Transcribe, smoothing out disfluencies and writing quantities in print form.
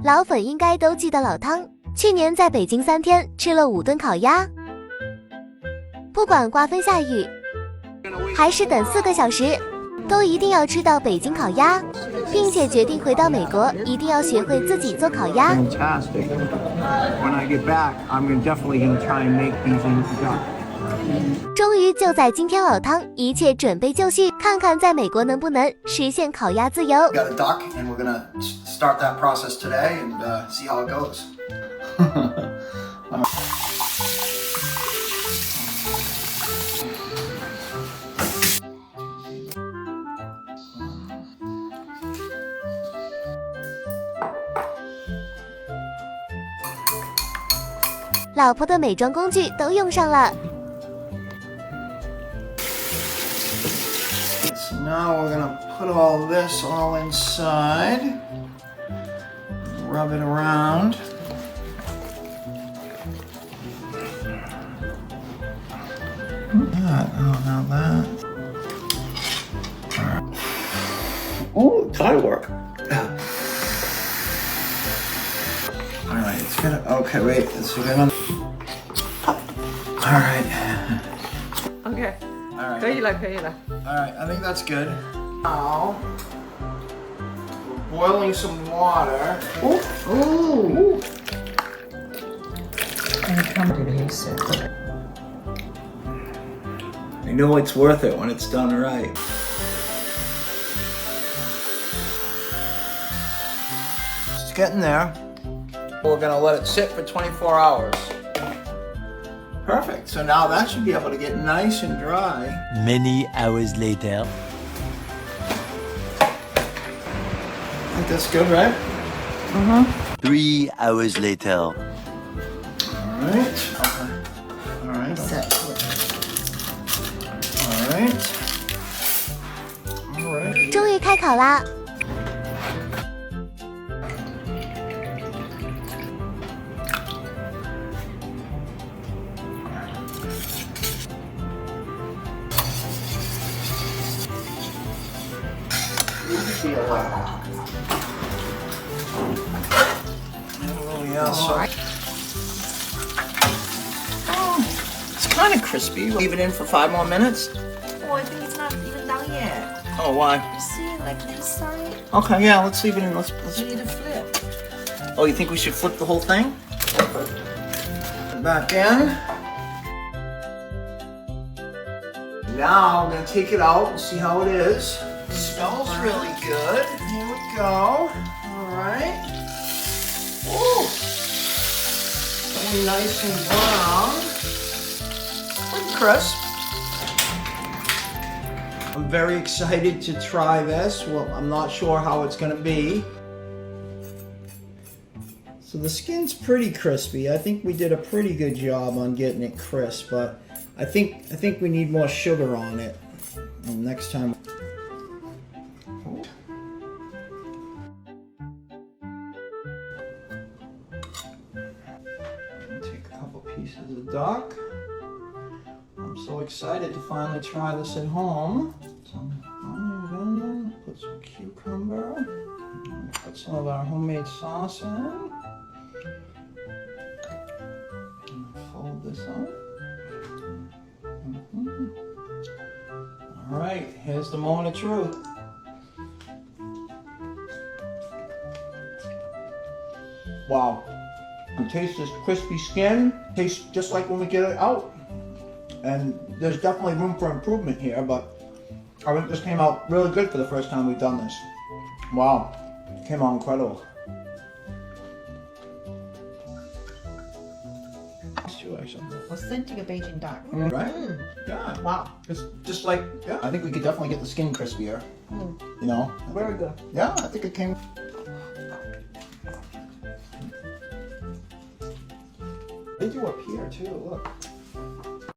老粉应该都记得老汤，去年在北京3天吃了5吨烤鸭。不管刮风下雨，还是等4个小时，都一定要吃到北京烤鸭，并且决定回到美国一定要学会自己做烤鸭。Fantastic. When I get back, I'm definitely going to try and make these in duck. 终于就在今天，老汤一切准备就绪，看看在美国能不能实现烤鸭自由。 Got a duck, and we're gonna start that process today and see how it goes. 老婆的美妆工具都用上了。 So now we're gonna put all this all inside, rub it around. That, oh, now that. All right. Oh, that'll work. All right, it's gonna. Okay, wait. It's gonna. All right. OK， All right. 可以了，可以了。 All right, I think that's good. Now, we're boiling some water. Ooh. I know it's worth it when it's done right. It's getting there. We're gonna let it sit for 24 hours. Perfect. So now that should be able to get nice and dry. Many hours later. I think that's good, right? 3 hours later. All right. Okay. All right. All right. All right. 终于开烤啦！ Oh yeah. So. Oh, it's kind of crispy. Leave it in for 5 more minutes. Oh, I think it's not even done yet. Oh, why? You see, like this side, Okay, yeah. Let's leave it in. Let's. you need to flip. Oh, you think we should flip the whole thing? Put it back in. Now I'm gonna take it out and see how it is. It smells really good. Here we go. All right. Ooh. Getting nice and brown. Pretty crisp. I'm very excited to try this. Well, I'm not sure how it's gonna be. So the skin's pretty crispy. I think we did a pretty good job on getting it crisp, but I think we need more sugar on it. And next time. Take a couple pieces of duck. I'm so excited to finally try this at home. Some onion, put some cucumber, put some of our homemade sauce in. Fold this up. All right, here's the moment of truth. Wow, you taste this crispy skin. Tastes just like when we get it out. And there's definitely room for improvement here, but I think this came out really good for the first time we've done this. Wow, it came out incredible. Authentic Beijing duck. Right? Yeah. Wow. It's just like, yeah, I think we could definitely get the skin crispier. You know? Very good. Yeah, I think it came. They do up here too, look.